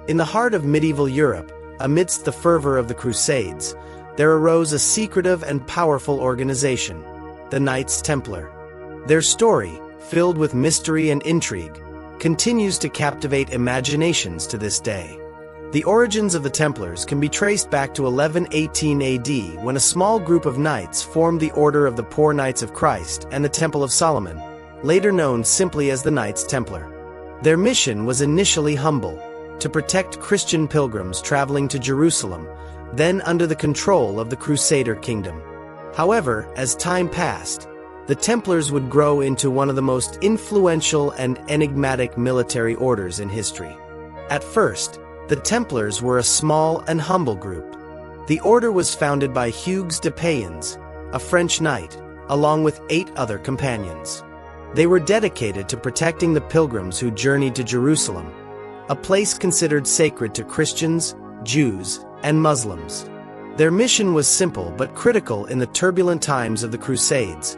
In the heart of medieval Europe, amidst the fervor of the Crusades, there arose a secretive and powerful organization, the Knights Templar. Their story, filled with mystery and intrigue, continues to captivate imaginations to this day. The origins of the Templars can be traced back to 1118 AD, when a small group of knights formed the Order of the Poor Knights of Christ and the Temple of Solomon, later known simply as the Knights Templar. Their mission was initially humble, to protect Christian pilgrims traveling to Jerusalem, then under the control of the Crusader kingdom. However, as time passed, the Templars would grow into one of the most influential and enigmatic military orders in history. At first, the Templars were a small and humble group. The order was founded by Hugues de Payens, a French knight, along with 8 other companions. They were dedicated to protecting the pilgrims who journeyed to Jerusalem, a place considered sacred to Christians, Jews, and Muslims. Their mission was simple but critical in the turbulent times of the Crusades,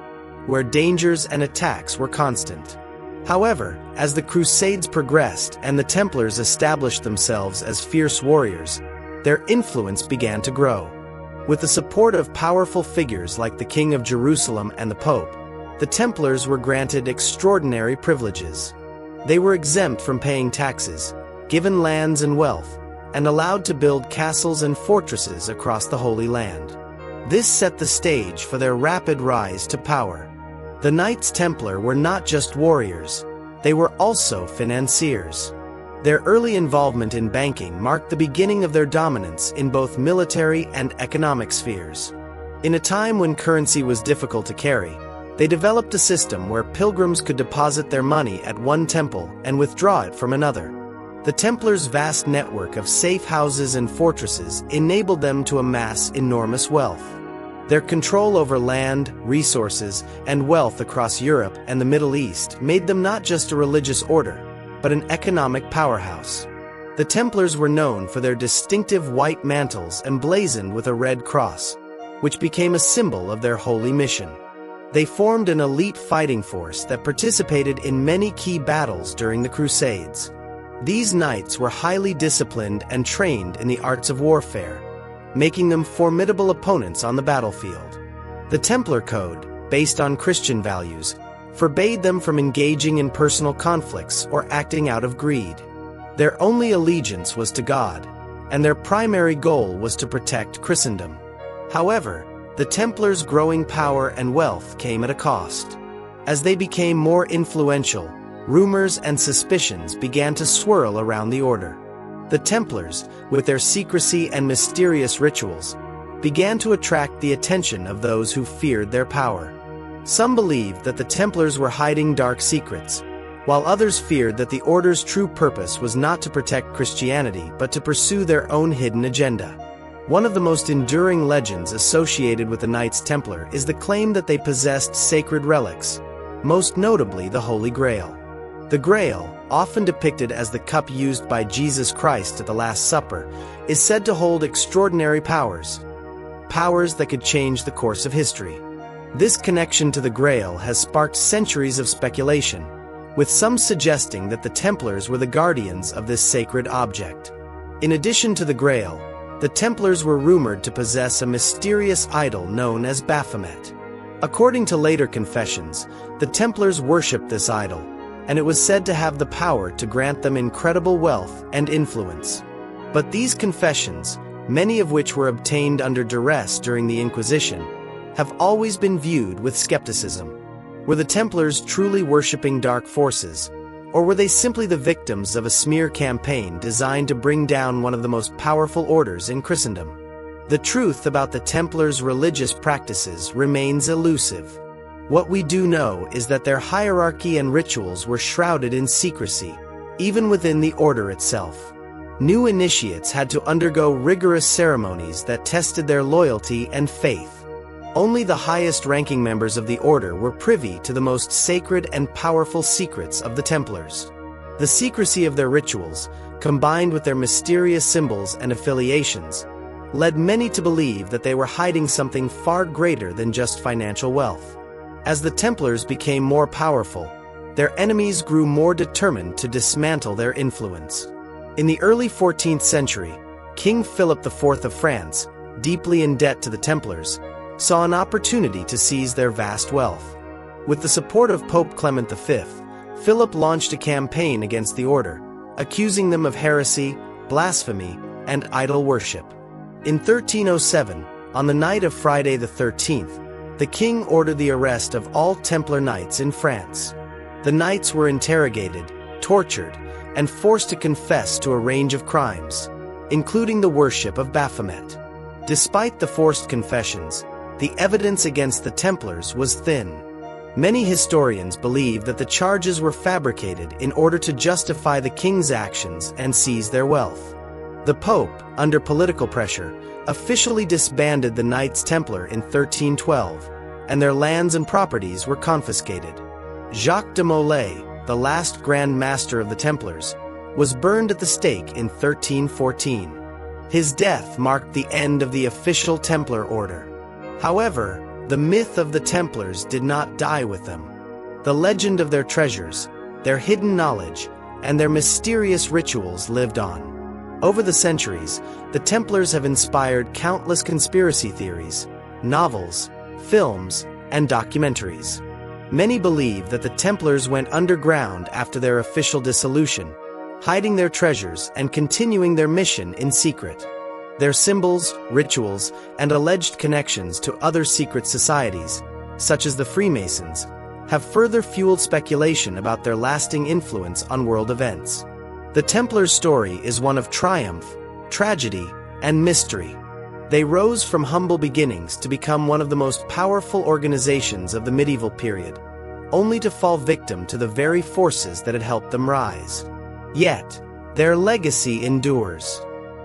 where dangers and attacks were constant. However, as the Crusades progressed and the Templars established themselves as fierce warriors, their influence began to grow. With the support of powerful figures like the King of Jerusalem and the Pope, the Templars were granted extraordinary privileges. They were exempt from paying taxes, given lands and wealth, and allowed to build castles and fortresses across the Holy Land. This set the stage for their rapid rise to power. The Knights Templar were not just warriors, they were also financiers. Their early involvement in banking marked the beginning of their dominance in both military and economic spheres. In a time when currency was difficult to carry, they developed a system where pilgrims could deposit their money at one temple and withdraw it from another. The Templars' vast network of safe houses and fortresses enabled them to amass enormous wealth. Their control over land, resources, and wealth across Europe and the Middle East made them not just a religious order, but an economic powerhouse. The Templars were known for their distinctive white mantles emblazoned with a red cross, which became a symbol of their holy mission. They formed an elite fighting force that participated in many key battles during the Crusades. These knights were highly disciplined and trained in the arts of warfare, making them formidable opponents on the battlefield. The Templar Code, based on Christian values, forbade them from engaging in personal conflicts or acting out of greed. Their only allegiance was to God, and their primary goal was to protect Christendom. However, the Templars' growing power and wealth came at a cost. As they became more influential, rumors and suspicions began to swirl around the order. The Templars, with their secrecy and mysterious rituals, began to attract the attention of those who feared their power. Some believed that the Templars were hiding dark secrets, while others feared that the order's true purpose was not to protect Christianity but to pursue their own hidden agenda. One of the most enduring legends associated with the Knights Templar is the claim that they possessed sacred relics, most notably the Holy Grail. The Grail, often depicted as the cup used by Jesus Christ at the Last Supper, is said to hold extraordinary powers that could change the course of history. This connection to the Grail has sparked centuries of speculation, with some suggesting that the Templars were the guardians of this sacred object. In addition to the Grail, the Templars were rumored to possess a mysterious idol known as Baphomet. According to later confessions, the Templars worshipped this idol, and it was said to have the power to grant them incredible wealth and influence. But these confessions, many of which were obtained under duress during the Inquisition, have always been viewed with skepticism. Were the Templars truly worshipping dark forces, or were they simply the victims of a smear campaign designed to bring down one of the most powerful orders in Christendom? The truth about the Templars' religious practices remains elusive. What we do know is that their hierarchy and rituals were shrouded in secrecy, even within the order itself. New initiates had to undergo rigorous ceremonies that tested their loyalty and faith. Only the highest-ranking members of the order were privy to the most sacred and powerful secrets of the Templars. The secrecy of their rituals, combined with their mysterious symbols and affiliations, led many to believe that they were hiding something far greater than just financial wealth. As the Templars became more powerful, their enemies grew more determined to dismantle their influence. In the early 14th century, King Philip IV of France, deeply in debt to the Templars, saw an opportunity to seize their vast wealth. With the support of Pope Clement V, Philip launched a campaign against the order, accusing them of heresy, blasphemy, and idol worship. In 1307, on the night of Friday the 13th, the king ordered the arrest of all Templar knights in France. The knights were interrogated, tortured, and forced to confess to a range of crimes, including the worship of Baphomet. Despite the forced confessions, the evidence against the Templars was thin. Many historians believe that the charges were fabricated in order to justify the king's actions and seize their wealth. The Pope, under political pressure, officially disbanded the Knights Templar in 1312, and their lands and properties were confiscated. Jacques de Molay, the last Grand Master of the Templars, was burned at the stake in 1314. His death marked the end of the official Templar order. However, the myth of the Templars did not die with them. The legend of their treasures, their hidden knowledge, and their mysterious rituals lived on. Over the centuries, the Templars have inspired countless conspiracy theories, novels, films, and documentaries. Many believe that the Templars went underground after their official dissolution, hiding their treasures and continuing their mission in secret. Their symbols, rituals, and alleged connections to other secret societies, such as the Freemasons, have further fueled speculation about their lasting influence on world events. The Templars' story is one of triumph, tragedy, and mystery. They rose from humble beginnings to become one of the most powerful organizations of the medieval period, only to fall victim to the very forces that had helped them rise. Yet, their legacy endures.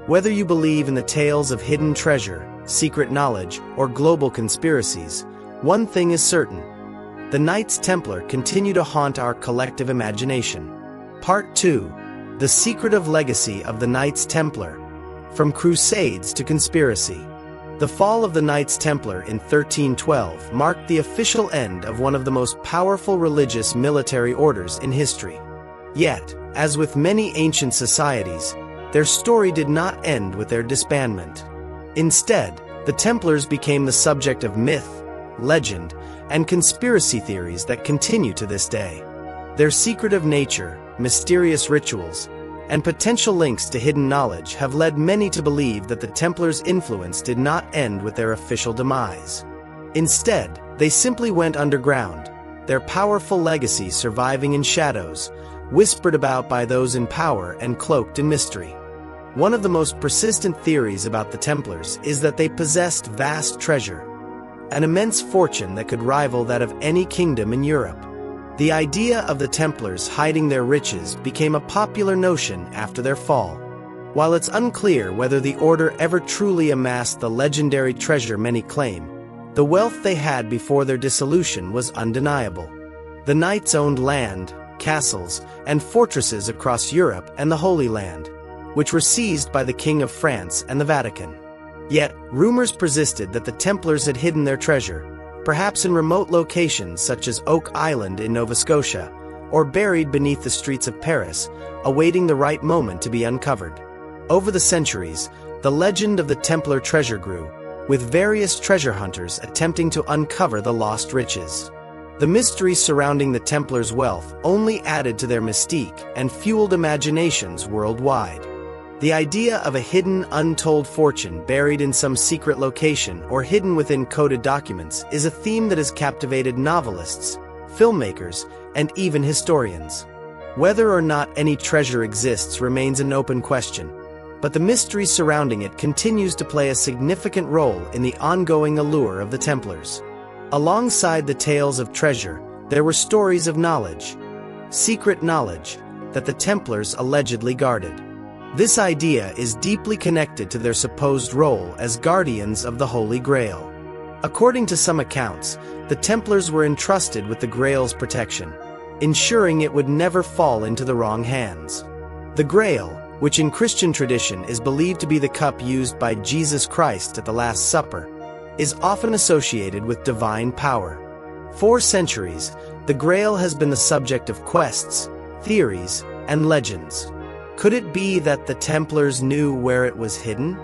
Whether you believe in the tales of hidden treasure, secret knowledge, or global conspiracies, one thing is certain: the Knights Templar continue to haunt our collective imagination. Part 2: The Secretive Legacy of the Knights Templar. From Crusades to Conspiracy. The fall of the Knights Templar in 1312 marked the official end of one of the most powerful religious military orders in history. Yet, as with many ancient societies, their story did not end with their disbandment. Instead, the Templars became the subject of myth, legend, and conspiracy theories that continue to this day. Their secretive nature, mysterious rituals, and potential links to hidden knowledge have led many to believe that the Templars' influence did not end with their official demise. Instead, they simply went underground, their powerful legacy surviving in shadows, whispered about by those in power and cloaked in mystery. One of the most persistent theories about the Templars is that they possessed vast treasure, an immense fortune that could rival that of any kingdom in Europe. The idea of the Templars hiding their riches became a popular notion after their fall. While it's unclear whether the order ever truly amassed the legendary treasure many claim, the wealth they had before their dissolution was undeniable. The Knights owned land, castles, and fortresses across Europe and the Holy Land, which were seized by the King of France and the Vatican. Yet, rumors persisted that the Templars had hidden their treasure, perhaps in remote locations such as Oak Island in Nova Scotia, or buried beneath the streets of Paris, awaiting the right moment to be uncovered. Over the centuries, the legend of the Templar treasure grew, with various treasure hunters attempting to uncover the lost riches. The mystery surrounding the Templars' wealth only added to their mystique and fueled imaginations worldwide. The idea of a hidden, untold fortune buried in some secret location or hidden within coded documents is a theme that has captivated novelists, filmmakers, and even historians. Whether or not any treasure exists remains an open question, but the mystery surrounding it continues to play a significant role in the ongoing allure of the Templars. Alongside the tales of treasure, there were stories of knowledge, secret knowledge, that the Templars allegedly guarded. This idea is deeply connected to their supposed role as guardians of the Holy Grail. According to some accounts, the Templars were entrusted with the Grail's protection, ensuring it would never fall into the wrong hands. The Grail, which in Christian tradition is believed to be the cup used by Jesus Christ at the Last Supper, is often associated with divine power. For centuries, the Grail has been the subject of quests, theories, and legends. Could it be that the Templars knew where it was hidden?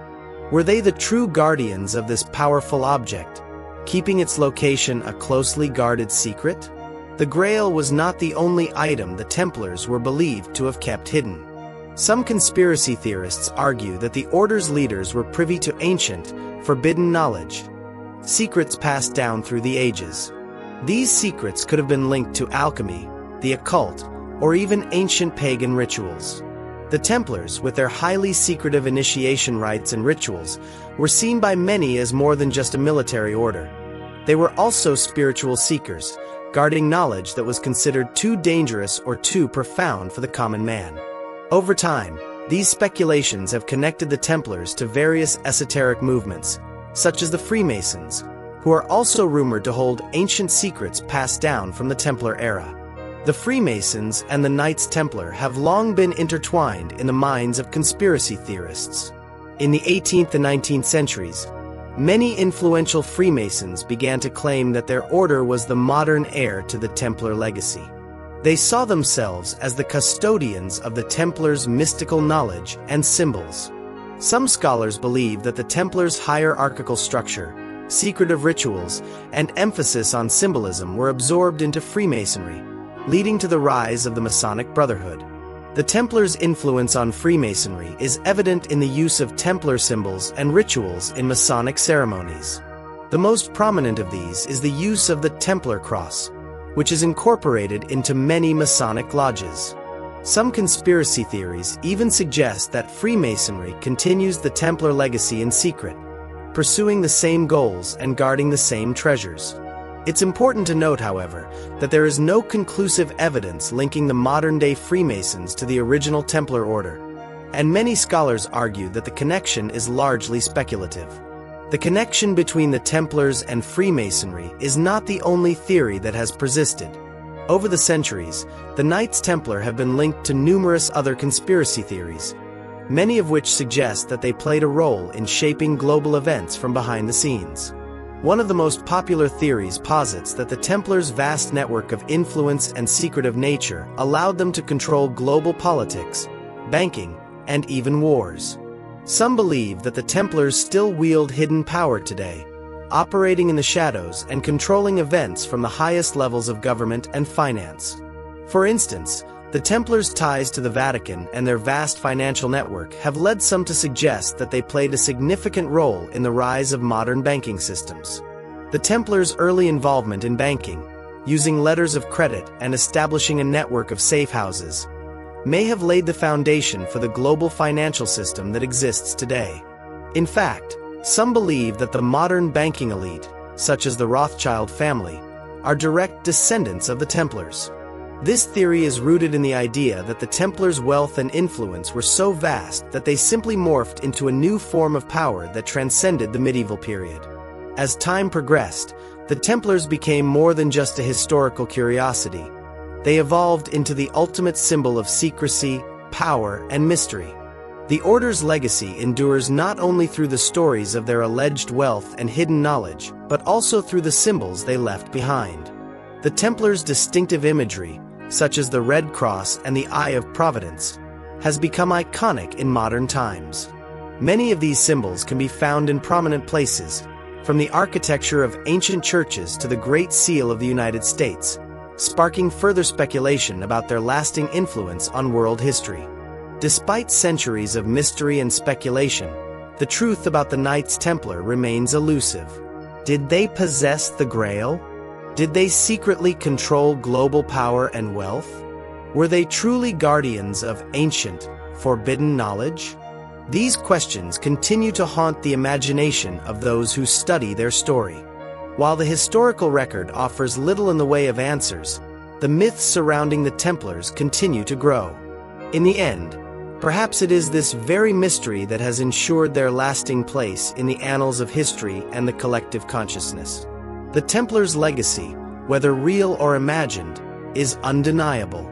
Were they the true guardians of this powerful object, keeping its location a closely guarded secret? The Grail was not the only item the Templars were believed to have kept hidden. Some conspiracy theorists argue that the Order's leaders were privy to ancient, forbidden knowledge, secrets passed down through the ages. These secrets could have been linked to alchemy, the occult, or even ancient pagan rituals. The Templars, with their highly secretive initiation rites and rituals, were seen by many as more than just a military order. They were also spiritual seekers, guarding knowledge that was considered too dangerous or too profound for the common man. Over time, these speculations have connected the Templars to various esoteric movements, such as the Freemasons, who are also rumored to hold ancient secrets passed down from the Templar era. The Freemasons and the Knights Templar have long been intertwined in the minds of conspiracy theorists. In the 18th and 19th centuries, many influential Freemasons began to claim that their order was the modern heir to the Templar legacy. They saw themselves as the custodians of the Templars' mystical knowledge and symbols. Some scholars believe that the Templars' hierarchical structure, secretive rituals, and emphasis on symbolism were absorbed into Freemasonry, leading to the rise of the Masonic Brotherhood. The Templars' influence on Freemasonry is evident in the use of Templar symbols and rituals in Masonic ceremonies. The most prominent of these is the use of the Templar cross, which is incorporated into many Masonic lodges. Some conspiracy theories even suggest that Freemasonry continues the Templar legacy in secret, pursuing the same goals and guarding the same treasures. It's important to note, however, that there is no conclusive evidence linking the modern-day Freemasons to the original Templar order, and many scholars argue that the connection is largely speculative. The connection between the Templars and Freemasonry is not the only theory that has persisted. Over the centuries, the Knights Templar have been linked to numerous other conspiracy theories, many of which suggest that they played a role in shaping global events from behind the scenes. One of the most popular theories posits that the Templars' vast network of influence and secretive nature allowed them to control global politics, banking, and even wars. Some believe that the Templars still wield hidden power today, operating in the shadows and controlling events from the highest levels of government and finance. For instance, the Templars' ties to the Vatican and their vast financial network have led some to suggest that they played a significant role in the rise of modern banking systems. The Templars' early involvement in banking, using letters of credit and establishing a network of safe houses, may have laid the foundation for the global financial system that exists today. In fact, some believe that the modern banking elite, such as the Rothschild family, are direct descendants of the Templars. This theory is rooted in the idea that the Templars' wealth and influence were so vast that they simply morphed into a new form of power that transcended the medieval period. As time progressed, the Templars became more than just a historical curiosity. They evolved into the ultimate symbol of secrecy, power, and mystery. The Order's legacy endures not only through the stories of their alleged wealth and hidden knowledge, but also through the symbols they left behind. The Templars' distinctive imagery, such as the Red Cross and the Eye of Providence, has become iconic in modern times. Many of these symbols can be found in prominent places, from the architecture of ancient churches to the Great Seal of the United States, sparking further speculation about their lasting influence on world history. Despite centuries of mystery and speculation, the truth about the Knights Templar remains elusive. Did they possess the Grail? Did they secretly control global power and wealth? Were they truly guardians of ancient, forbidden knowledge? These questions continue to haunt the imagination of those who study their story. While the historical record offers little in the way of answers, the myths surrounding the Templars continue to grow. In the end, perhaps it is this very mystery that has ensured their lasting place in the annals of history and the collective consciousness. The Templars' legacy, whether real or imagined, is undeniable.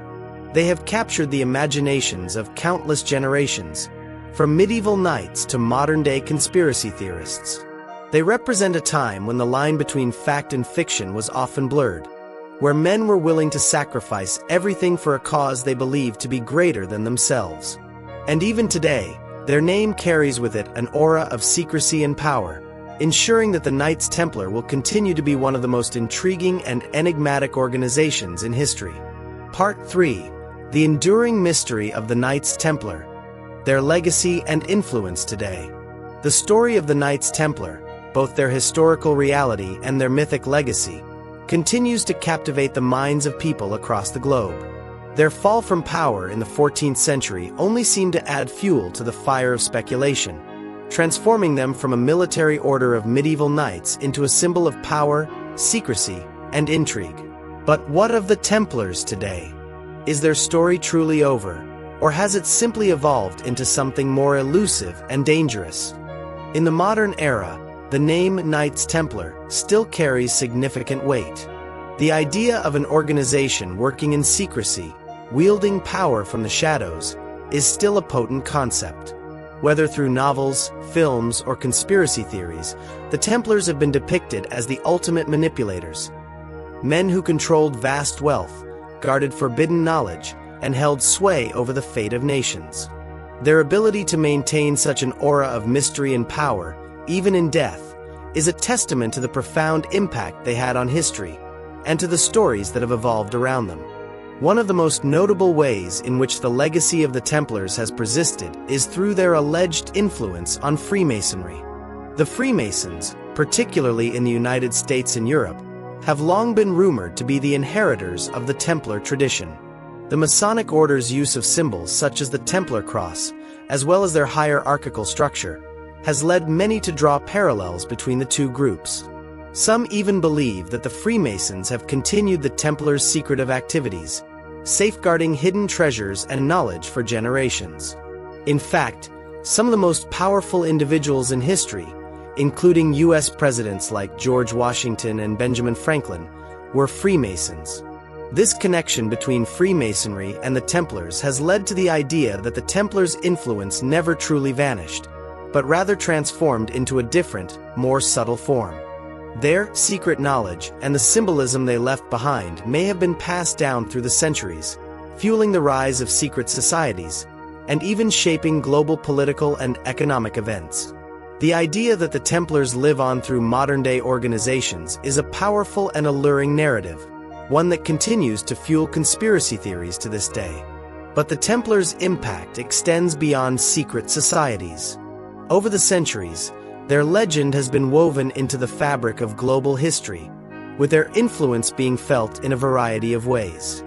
They have captured the imaginations of countless generations, from medieval knights to modern-day conspiracy theorists. They represent a time when the line between fact and fiction was often blurred, where men were willing to sacrifice everything for a cause they believed to be greater than themselves. And even today, their name carries with it an aura of secrecy and power, ensuring that the Knights Templar will continue to be one of the most intriguing and enigmatic organizations in history. Part 3. The enduring mystery of the Knights Templar, their legacy and influence today. The story of the Knights Templar, both their historical reality and their mythic legacy, continues to captivate the minds of people across the globe. Their fall from power in the 14th century only seemed to add fuel to the fire of speculation, transforming them from a military order of medieval knights into a symbol of power, secrecy, and intrigue. But what of the Templars today? Is their story truly over, or has it simply evolved into something more elusive and dangerous? In the modern era, the name Knights Templar still carries significant weight. The idea of an organization working in secrecy, wielding power from the shadows, is still a potent concept. Whether through novels, films, or conspiracy theories, the Templars have been depicted as the ultimate manipulators. Men who controlled vast wealth, guarded forbidden knowledge, and held sway over the fate of nations. Their ability to maintain such an aura of mystery and power, even in death, is a testament to the profound impact they had on history, and to the stories that have evolved around them. One of the most notable ways in which the legacy of the Templars has persisted is through their alleged influence on Freemasonry. The Freemasons, particularly in the United States and Europe, have long been rumored to be the inheritors of the Templar tradition. The Masonic order's use of symbols such as the Templar cross, as well as their hierarchical structure, has led many to draw parallels between the two groups. Some even believe that the Freemasons have continued the Templars' secretive activities, safeguarding hidden treasures and knowledge for generations. In fact, some of the most powerful individuals in history, including U.S. presidents like George Washington and Benjamin Franklin, were Freemasons. This connection between Freemasonry and the Templars has led to the idea that the Templars' influence never truly vanished, but rather transformed into a different, more subtle form. Their secret knowledge and the symbolism they left behind may have been passed down through the centuries, fueling the rise of secret societies, and even shaping global political and economic events. The idea that the Templars live on through modern-day organizations is a powerful and alluring narrative, one that continues to fuel conspiracy theories to this day. But the Templars' impact extends beyond secret societies. Over the centuries, their legend has been woven into the fabric of global history, with their influence being felt in a variety of ways.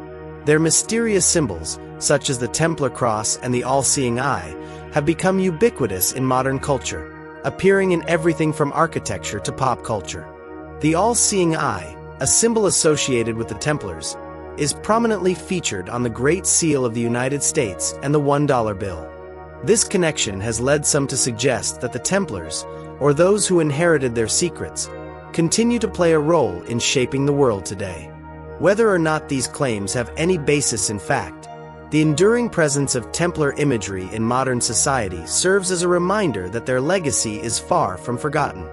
Their mysterious symbols, such as the Templar cross and the all-seeing eye, have become ubiquitous in modern culture, appearing in everything from architecture to pop culture. The all-seeing eye, a symbol associated with the Templars, is prominently featured on the Great Seal of the United States and the $1 bill. This connection has led some to suggest that the Templars, or those who inherited their secrets, continue to play a role in shaping the world today. Whether or not these claims have any basis in fact, the enduring presence of Templar imagery in modern society serves as a reminder that their legacy is far from forgotten.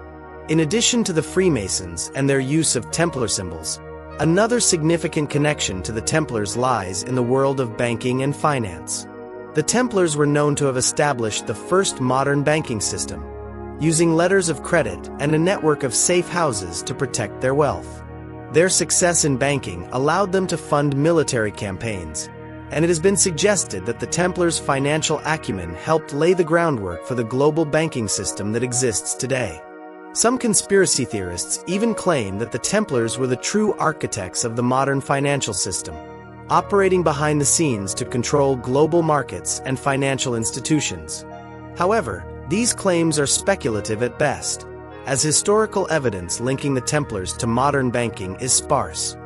In addition to the Freemasons and their use of Templar symbols, another significant connection to the Templars lies in the world of banking and finance. The Templars were known to have established the first modern banking system, using letters of credit and a network of safe houses to protect their wealth. Their success in banking allowed them to fund military campaigns, and it has been suggested that the Templars' financial acumen helped lay the groundwork for the global banking system that exists today. Some conspiracy theorists even claim that the Templars were the true architects of the modern financial system, operating behind the scenes to control global markets and financial institutions. However, these claims are speculative at best, as historical evidence linking the Templars to modern banking is sparse.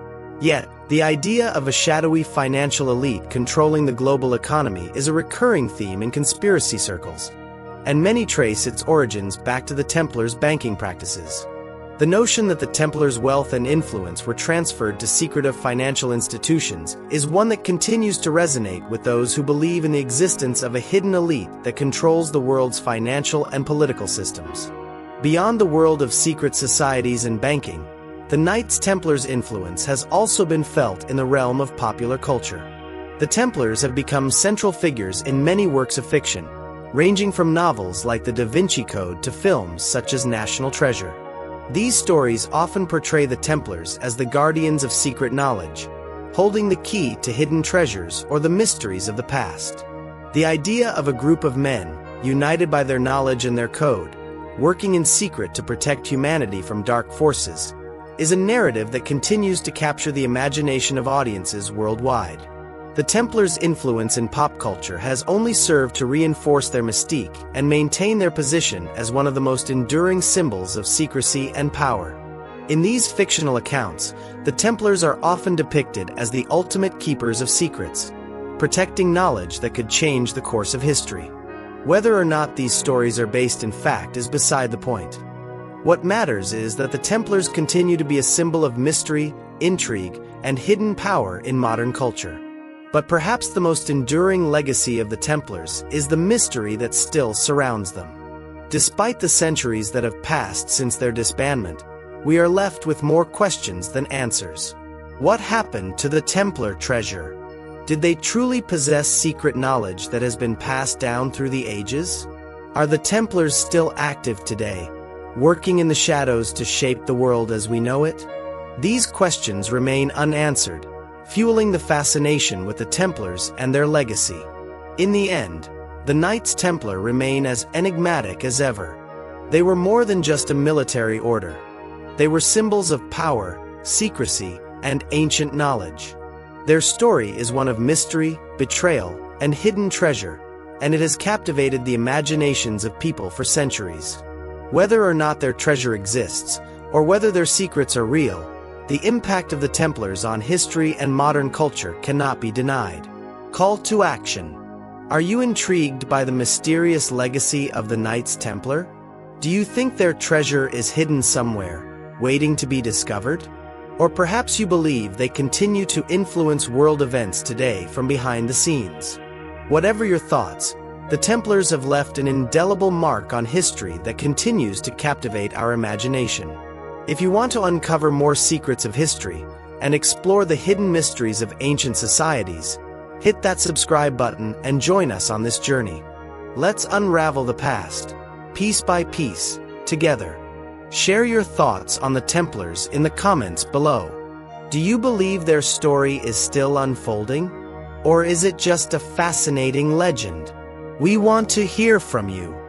Yet, the idea of a shadowy financial elite controlling the global economy is a recurring theme in conspiracy circles, and many trace its origins back to the Templars' banking practices. The notion that the Templars' wealth and influence were transferred to secretive financial institutions is one that continues to resonate with those who believe in the existence of a hidden elite that controls the world's financial and political systems. Beyond the world of secret societies and banking, the Knights Templars' influence has also been felt in the realm of popular culture. The Templars have become central figures in many works of fiction, ranging from novels like The Da Vinci Code to films such as National Treasure. These stories often portray the Templars as the guardians of secret knowledge, holding the key to hidden treasures or the mysteries of the past. The idea of a group of men, united by their knowledge and their code, working in secret to protect humanity from dark forces, is a narrative that continues to capture the imagination of audiences worldwide. The Templars' influence in pop culture has only served to reinforce their mystique and maintain their position as one of the most enduring symbols of secrecy and power. In these fictional accounts, the Templars are often depicted as the ultimate keepers of secrets, protecting knowledge that could change the course of history. Whether or not these stories are based in fact is beside the point. What matters is that the Templars continue to be a symbol of mystery, intrigue, and hidden power in modern culture. But perhaps the most enduring legacy of the Templars is the mystery that still surrounds them. Despite the centuries that have passed since their disbandment, we are left with more questions than answers. What happened to the Templar treasure? Did they truly possess secret knowledge that has been passed down through the ages? Are the Templars still active today, working in the shadows to shape the world as we know it? These questions remain unanswered, fueling the fascination with the Templars and their legacy. In the end, the Knights Templar remain as enigmatic as ever. They were more than just a military order. They were symbols of power, secrecy, and ancient knowledge. Their story is one of mystery, betrayal, and hidden treasure, and it has captivated the imaginations of people for centuries. Whether or not their treasure exists, or whether their secrets are real, the impact of the Templars on history and modern culture cannot be denied. Call to action. Are you intrigued by the mysterious legacy of the Knights Templar? Do you think their treasure is hidden somewhere, waiting to be discovered? Or perhaps you believe they continue to influence world events today from behind the scenes? Whatever your thoughts, the Templars have left an indelible mark on history that continues to captivate our imagination. If you want to uncover more secrets of history and explore the hidden mysteries of ancient societies, hit that subscribe button and join us on this journey. Let's unravel the past, piece by piece, together. Share your thoughts on the Templars in the comments below. Do you believe their story is still unfolding? Or is it just a fascinating legend? We want to hear from you.